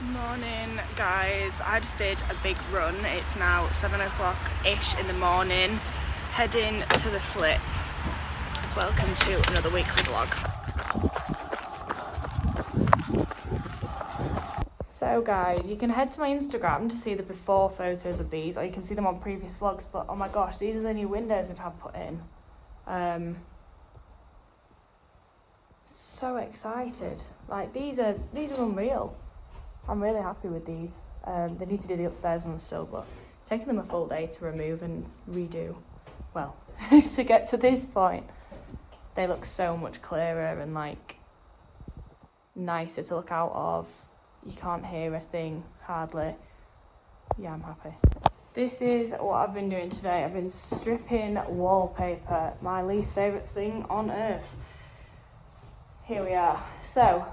Morning guys, I just did a big run. It's now 7 o'clock-ish in the morning, heading to the flip. Welcome to another weekly vlog. So guys, you can head to my Instagram to see the before photos of these, or you can see them on previous vlogs, but oh my gosh, these are the new windows we've had put in. So excited. Like these are unreal. I'm really happy with these. They need to do the upstairs ones still, but it's taken them a full day to remove and redo. Well, to get to this point, they look so much clearer and like nicer to look out of. You can't hear a thing, hardly. Yeah, I'm happy. This is what I've been doing today. I've been stripping wallpaper, my least favourite thing on earth. Here we are. So,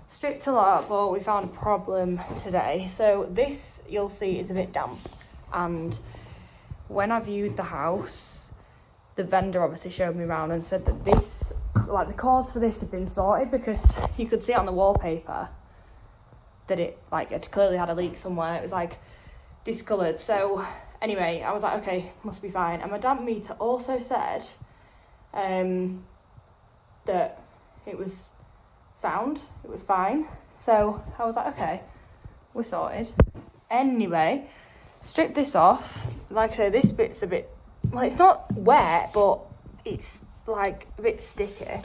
stripped a lot, but we found a problem today. So this, you'll see, is a bit damp. And when I viewed the house, the vendor obviously showed me around and said that this, like the cause for this had been sorted, because you could see on the wallpaper that it clearly had a leak somewhere. It was like discoloured. So anyway, I was like, okay, must be fine. And my damp meter also said that it was sound, it was fine. So I was like, okay, we're sorted. Anyway, strip this off. Like I say, this bit's a bit, well, it's not wet, but it's like a bit sticky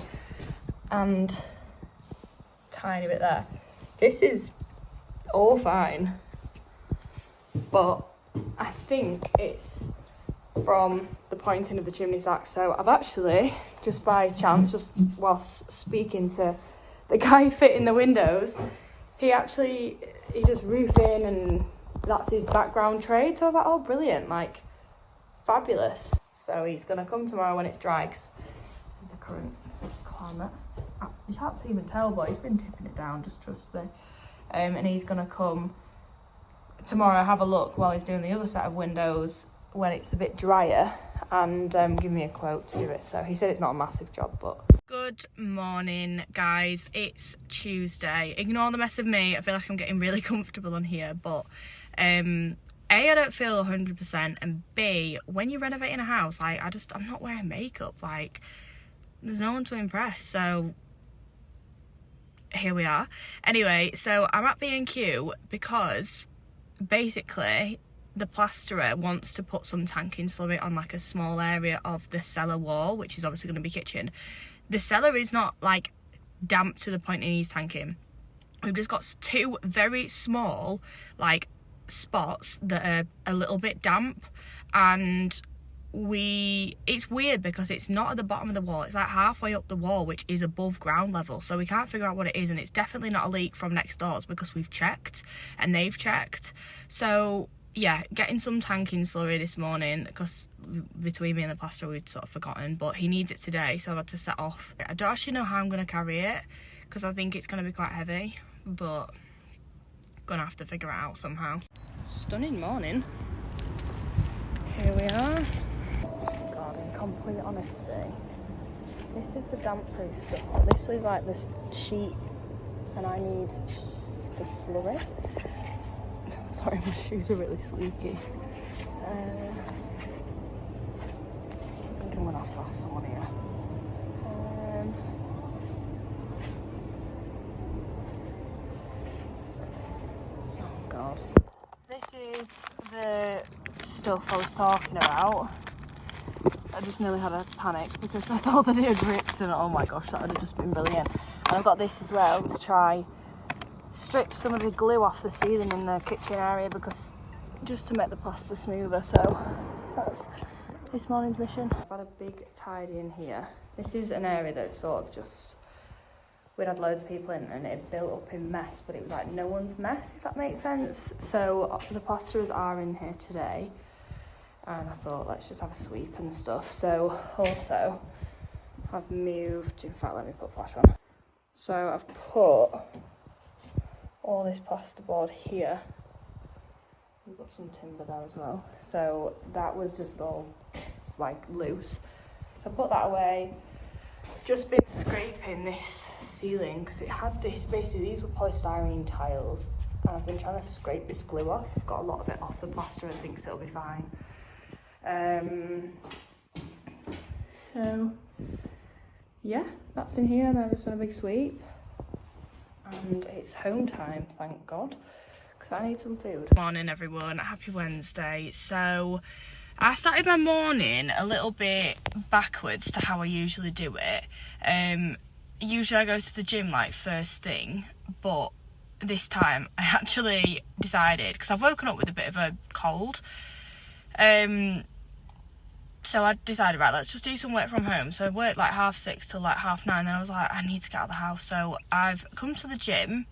and tiny bit there. This is all fine, but I think it's from the pointing of the chimney stack. So I've actually, just by chance, just whilst speaking to the guy fitting the windows, he does roofing and that's his background trade. So I was like, oh, brilliant, like, fabulous. So he's gonna come tomorrow when it's dry, 'cause this is the current climate. You can't even tell, but he's been tipping it down, just trust me. And he's gonna come tomorrow, have a look while he's doing the other set of windows when it's a bit drier, and give me a quote to do it. So he said it's not a massive job, but... Good morning guys, it's Tuesday. Ignore the mess of me, I feel like I'm getting really comfortable on here, but A, I don't feel 100%, and B, when you're renovating a house, like I'm not wearing makeup, like there's no one to impress, so here we are. Anyway, so I'm at B&Q because basically the plasterer wants to put some tanking slurry on like a small area of the cellar wall, which is obviously going to be kitchen. The cellar is not like damp to the point it needs tanking. We've just got two very small like spots that are a little bit damp, and it's weird because it's not at the bottom of the wall, it's like halfway up the wall, which is above ground level, so we can't figure out what it is, and it's definitely not a leak from next doors because we've checked and they've checked. So yeah, getting some tanking slurry this morning, because between me and the plasterer we'd sort of forgotten, but he needs it today, so I've had to set off. I don't actually know how I'm going to carry it because I think it's going to be quite heavy, but gonna have to figure it out somehow. Stunning morning. Here we are. God, in complete honesty, this is the damp proof stuff, but this is like this sheet and I need the slurry. Sorry, my shoes are really sleeky. I think I'm gonna have to ask someone here. Oh God. This is the stuff I was talking about. I just nearly had a panic because I thought that it had ripped, and oh my gosh, that would have just been brilliant. And I've got this as well to try strip some of the glue off the ceiling in the kitchen area, because just to make the plaster smoother. So that's this morning's mission. I've had a big tidy in here. This is an area that sort of just, we'd had loads of people in and it built up in mess, but it was like no one's mess, if that makes sense. So the plasterers are in here today, and I thought let's just have a sweep and stuff. So also I've moved, in fact let me put flash on. So I've put all this plasterboard here. We've got some timber there as well. So that was just all like loose. So I put that away. just been scraping this ceiling because it had this, basically these were polystyrene tiles, and I've been trying to scrape this glue off. I've got a lot of it off the plaster and thinks it'll be fine. So yeah, that's in here, and then I've just done a big sweep, and it's home time, thank God, because I need some food. Morning everyone, happy Wednesday. So I started my morning a little bit backwards to how I usually do it. Usually I go to the gym like first thing, but this time I actually decided, because I've woken up with a bit of a cold, so I decided, right, let's just do some work from home. So I worked like 6:30 till like 9:30, then I was like, I need to get out of the house. So I've come to the gym,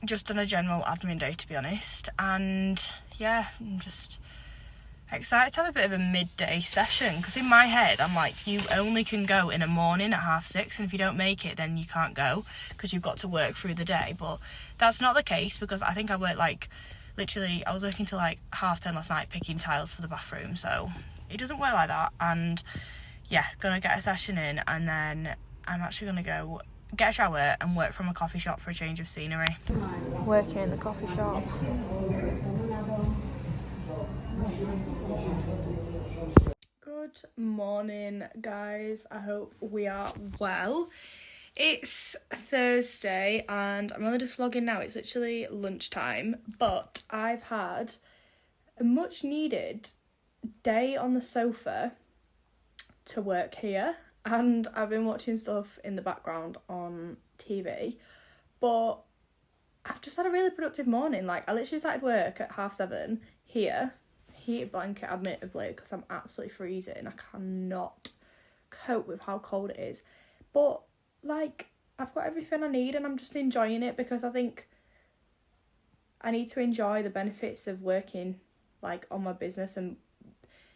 just on a general admin day, to be honest, and yeah, I'm just excited to have a bit of a midday session, because in my head I'm like, you only can go in a morning at 6:30, and if you don't make it then you can't go because you've got to work through the day. But that's not the case, because I think I worked like, literally I was working till like 10:30 last night picking tiles for the bathroom, so it doesn't work like that. And yeah, gonna get a session in, and then I'm actually gonna go get a shower and work from a coffee shop for a change of scenery. Working in the coffee shop. Good morning guys, I hope we are well. It's Thursday and I'm only just vlogging now. It's literally lunchtime, but I've had a much needed day on the sofa to work here, and I've been watching stuff in the background on TV, but I've just had a really productive morning. Like, I literally started work at 7:30 here, heated blanket admittedly because I'm absolutely freezing. I cannot cope with how cold it is, but like, I've got everything I need and I'm just enjoying it, because I think I need to enjoy the benefits of working like on my business, and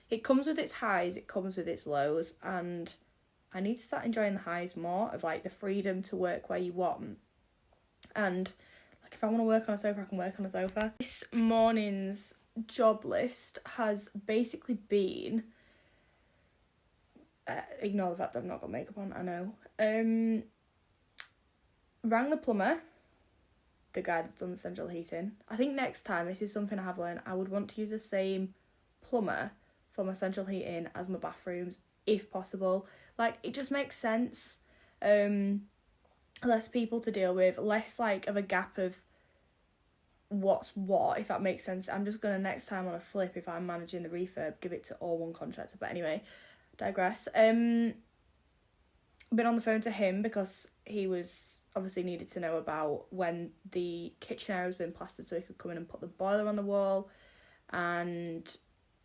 it comes with its highs, it comes with its lows, and I need to start enjoying the highs more, of like the freedom to work where you want. And like, if I want to work on a sofa, I can work on a sofa. This morning's job list has basically been, ignore the fact I've not got makeup on, I know. Rang the plumber, the guy that's done the central heating. I think next time, this is something I have learned, I would want to use the same plumber for my central heating as my bathrooms, if possible. Like, it just makes sense. Less people to deal with, less like of a gap of what's what, if that makes sense. I'm just gonna, next time on a flip, if I'm managing the refurb, give it to all one contractor. But anyway, digress. Been on the phone to him because he was obviously needed to know about when the kitchen area has been plastered so he could come in and put the boiler on the wall. And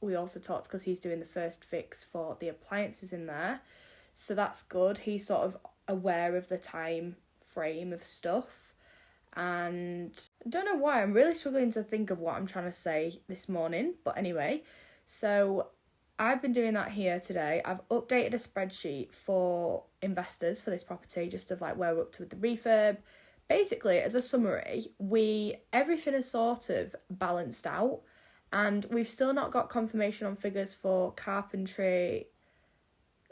we also talked because he's doing the first fix for the appliances in there, so that's good. He's sort of aware of the time frame of stuff, and I don't know why I'm really struggling to think of what I'm trying to say this morning, but anyway, so I've been doing that here today. I've updated a spreadsheet for investors for this property, just of like where we're up to with the refurb. Basically, as a summary, everything is sort of balanced out, and we've still not got confirmation on figures for carpentry,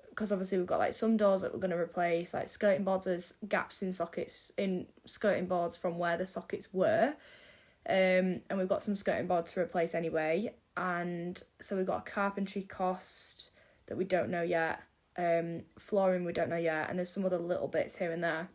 because obviously we've got like some doors that we're going to replace, like skirting boards. There's gaps in sockets, in skirting boards from where the sockets were, and we've got some skirting boards to replace anyway. And so we've got a carpentry cost that we don't know yet, flooring we don't know yet, and there's some other little bits here and there.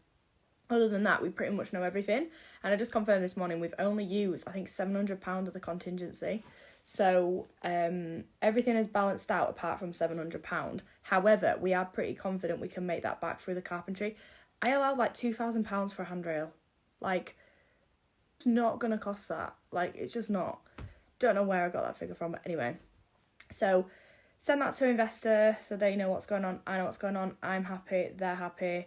Other than that, we pretty much know everything. And I just confirmed this morning, we've only used, I think, £700 of the contingency. So everything is balanced out apart from £700. However, we are pretty confident we can make that back through the carpentry. I allowed like £2,000 for a handrail. Like, it's not going to cost that. Like, it's just not. Don't know where I got that figure from, but anyway. So send that to investor so they know what's going on. I know what's going on. I'm happy. They're happy.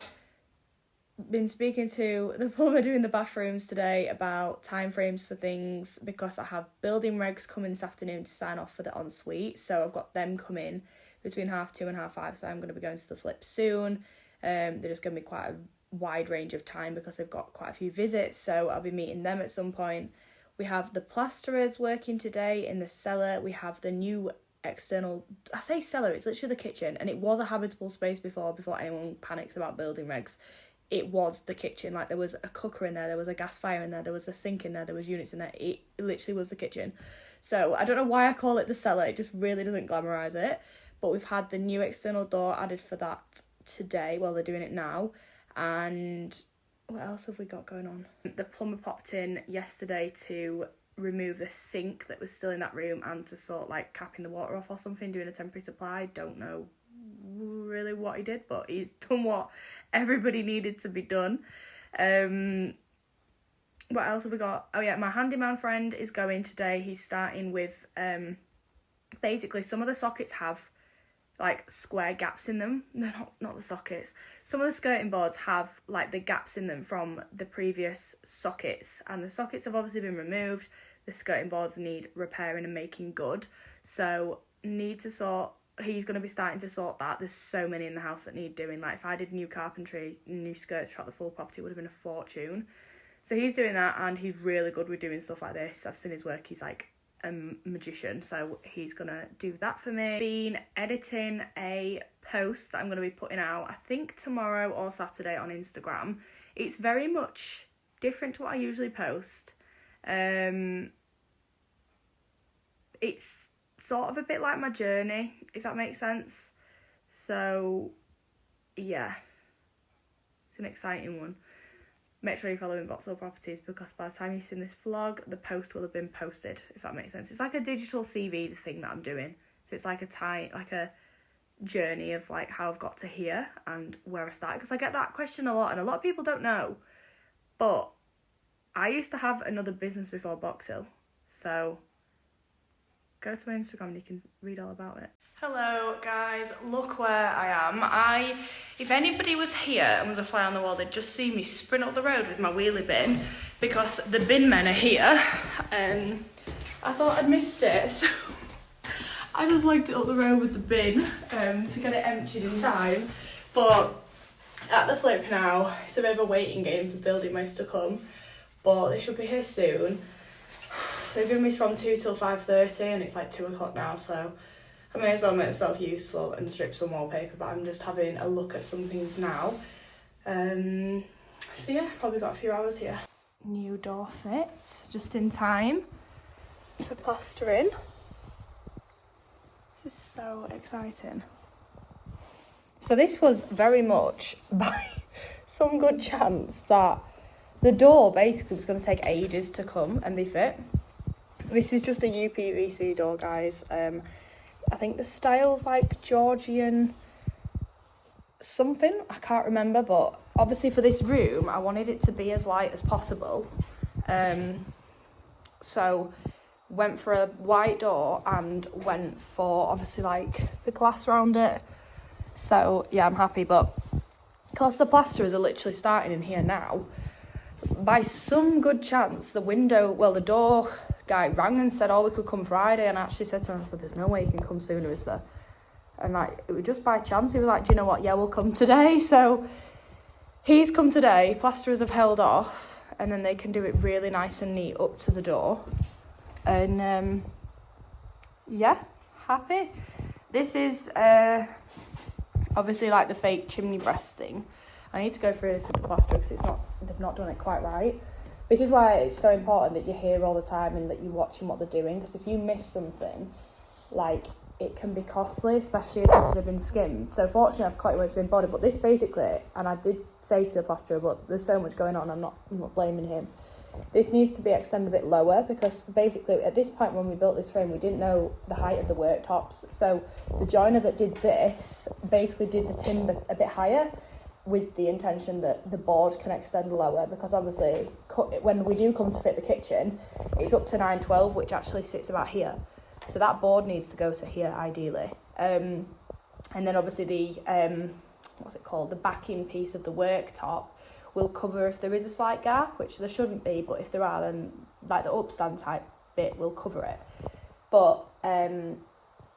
Been speaking to the plumber doing the bathrooms today about timeframes for things, because I have building regs coming this afternoon to sign off for the ensuite. So I've got them coming between 2:30 and 5:30. So I'm going to be going to the flip soon. They're just going to be quite a wide range of time because they've got quite a few visits. So I'll be meeting them at some point. We have the plasterers working today in the cellar. We have the new external, I say cellar, it's literally the kitchen, and it was a habitable space before anyone panics about building regs. It was the kitchen. Like, there was a cooker in there was a gas fire in there was a sink in there was units in there. It literally was the kitchen. So I don't know why I call it the cellar, it just really doesn't glamorise it. But we've had the new external door added for that today. Well, they're doing it now. And what else have we got going on? The plumber popped in yesterday to remove the sink that was still in that room and to sort, like, capping the water off or something, doing a temporary supply. Don't know really what he did, but he's done what everybody needed to be done. What else have we got? Oh yeah, my handyman friend is going today. He's starting with basically some of the sockets have like square gaps in them. No, not the sockets. Some of the skirting boards have like the gaps in them from the previous sockets, and the sockets have obviously been removed. The skirting boards need repairing and making good, so he's going to be starting to sort that. There's so many in the house that need doing. Like, if I did new carpentry, new skirts throughout the full property, it would have been a fortune. So he's doing that, and he's really good with doing stuff like this. I've seen his work. He's like a magician, so he's gonna do that for me. Been editing a post that I'm gonna be putting out, I think tomorrow or Saturday, on Instagram. It's very much different to what I usually post. It's sort of a bit like my journey, if that makes sense. So yeah, it's an exciting one. Make sure you follow in Vauxhall Properties, because by the time you've seen this vlog, the post will have been posted, if that makes sense. It's like a digital CV, the thing that I'm doing. So it's like a journey of like how I've got to here and where I started. Because I get that question a lot, and a lot of people don't know. But I used to have another business before Vauxhall. So go to my Instagram and you can read all about it. Hello guys, look where I am. If anybody was here and was a fly on the wall, they'd just see me sprint up the road with my wheelie bin, because the bin men are here. I thought I'd missed it, so I just legged it up the road with the bin to get it emptied in time. But at the flip now, it's a bit of a waiting game for building waste to come, but they should be here soon. They've given me from 2 till 5:30, and it's like 2 o'clock now, so I may as well make myself useful and strip some wallpaper, but I'm just having a look at some things now. So yeah, probably got a few hours here. New door fit, just in time for plastering. This is so exciting. So this was very much by some good chance that the door basically was going to take ages to come and be fit. This is just a UPVC door, guys. I think the style's like Georgian something, I can't remember, but obviously for this room I wanted it to be as light as possible. So went for a white door and went for obviously like the glass around it. So yeah, I'm happy, but because the plasterers are literally starting in here now, by some good chance the door guy rang and said, oh, we could come Friday, and I actually said to him, I said, there's no way you can come sooner, is there? And like, it was just by chance. He was like, do you know what, yeah, we'll come today. So he's come today, plasterers have held off, and then they can do it really nice and neat up to the door. And yeah, happy. This is obviously like the fake chimney breast thing. I need to go through this with the plaster because they've not done it quite right. This is why it's so important that you're here all the time and that you're watching what they're doing, because if you miss something, like, it can be costly, especially if this has been skimmed. So fortunately I've caught it where it's been boarded, but this basically, and I did say to the plasterer, but there's so much going on, I'm not blaming him. This needs to be extended a bit lower, because basically at this point when we built this frame, we didn't know the height of the worktops. So the joiner that did this basically did the timber a bit higher, with the intention that the board can extend lower, because obviously when we do come to fit the kitchen, it's up to 912, which actually sits about here. So that board needs to go to here ideally. And then obviously the what's it called, the backing piece of the worktop will cover if there is a slight gap, which there shouldn't be, but if there are, then like the upstand type bit will cover it. But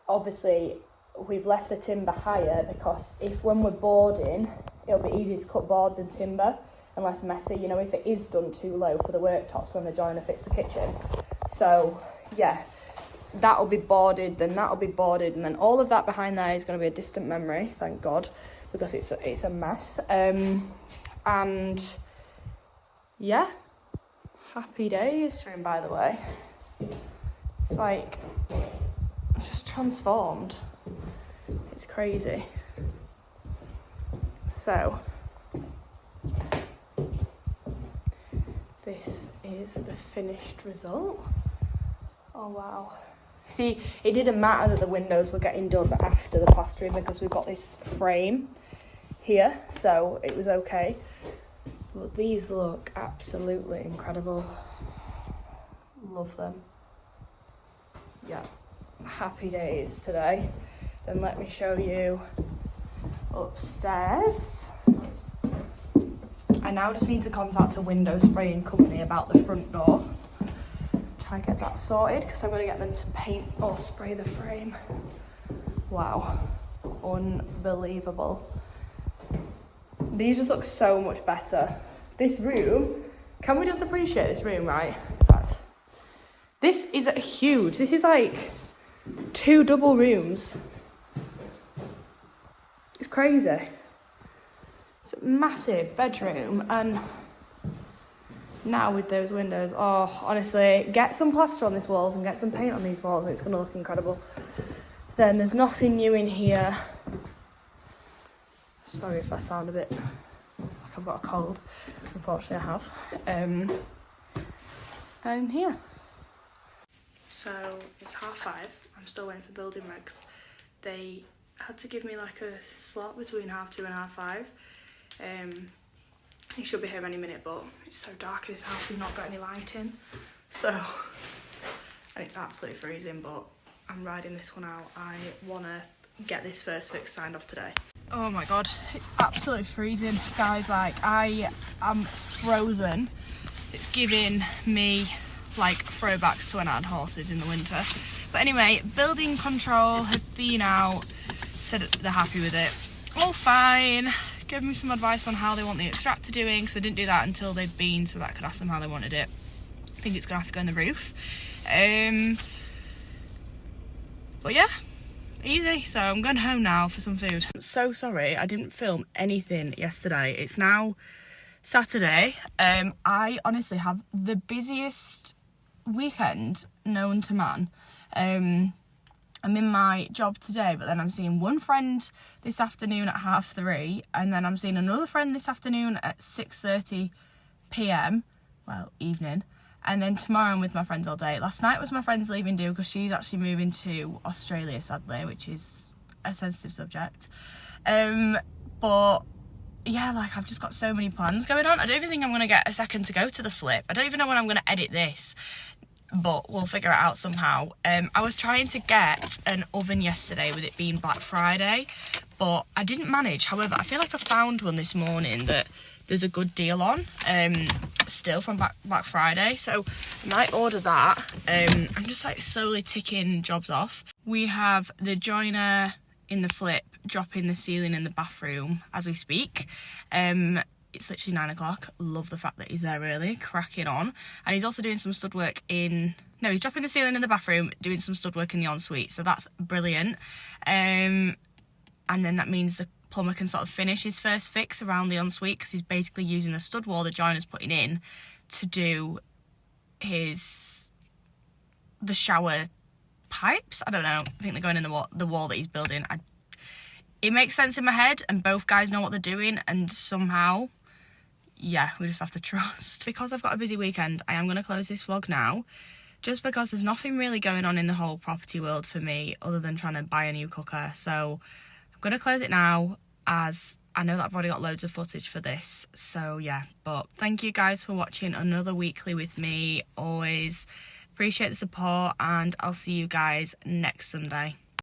obviously we've left the timber higher, because when we're boarding, it'll be easier to cut board than timber and less messy, you know, if it is done too low for the worktops when the joiner fits the kitchen. So yeah, that'll be boarded, then that'll be boarded, and then all of that behind there is going to be a distant memory, thank God, because it's a mess. And yeah, happy days. This room, by the way, it's like just transformed. It's crazy. So this is the finished result. Oh wow. See, it didn't matter that the windows were getting done after the plastering because we've got this frame here, so it was okay. But these look absolutely incredible. Love them. Yeah, happy days today. Then let me show you upstairs. I now just need to contact a window spraying company about the front door. Try and get that sorted because I'm going to get them to paint or spray the frame. Wow, unbelievable. These just look so much better. This room, can we just appreciate this room, right? In fact, this is huge. This is like 2 double rooms. It's crazy. It's a massive bedroom, and now with those windows, oh, honestly, get some plaster on these walls and get some paint on these walls and it's going to look incredible. Then there's nothing new in here. Sorry if I sound a bit like I've got a cold. Unfortunately, I have. And here. So it's 5:30. I'm still waiting for building regs. They had to give me like a slot between 2:30 and 5:30. He should be here any minute, but it's so dark in this house, we've not got any lighting. So, and it's absolutely freezing, but I'm riding this one out. I want to get this first fix signed off today. Oh my God, it's absolutely freezing, guys. Like, I am frozen. It's giving me like throwbacks to when I had horses in the winter. But anyway, building control have been out, said they're happy with it. All fine. Give me some advice on how they want the extractor doing, because I didn't do that until they'd been, so that I could ask them how they wanted it. I think it's gonna have to go in the roof. But yeah, easy. So I'm going home now for some food. I'm so sorry I didn't film anything yesterday. It's now Saturday. I honestly have the busiest weekend known to man. I'm in my job today, but then I'm seeing one friend this afternoon at 3:30, and then I'm seeing another friend this afternoon at 6:30 p.m, well, evening, and then tomorrow I'm with my friends all day. Last night was my friend's leaving do because she's actually moving to Australia, sadly, which is a sensitive subject. But yeah, like, I've just got so many plans going on. I don't even think I'm going to get a second to go to the flip. I don't even know when I'm going to edit this, but we'll figure it out somehow. I was trying to get an oven yesterday with it being Black Friday, but I didn't manage. However, I feel like I found one this morning that there's a good deal on, still from Black Friday, so I might order that. I'm just like slowly ticking jobs off. We have the joiner in the flip dropping the ceiling in the bathroom as we speak. It's literally 9 o'clock. Love the fact that he's there early, cracking on. And he's also doing some stud work he's dropping the ceiling in the bathroom, doing some stud work in the ensuite. So that's brilliant. And then that means the plumber can sort of finish his first fix around the ensuite, because he's basically using the stud wall the joiner's putting in to do the shower pipes. I don't know. I think they're going in the wall that he's building. It makes sense in my head, and both guys know what they're doing, and somehow, yeah, we just have to trust. Because I've got a busy weekend, I am going to close this vlog now, just because there's nothing really going on in the whole property world for me other than trying to buy a new cooker. So I'm going to close it now, as I know that I've already got loads of footage for this. So yeah, but thank you guys for watching another weekly with me. Always appreciate the support, and I'll see you guys next Sunday.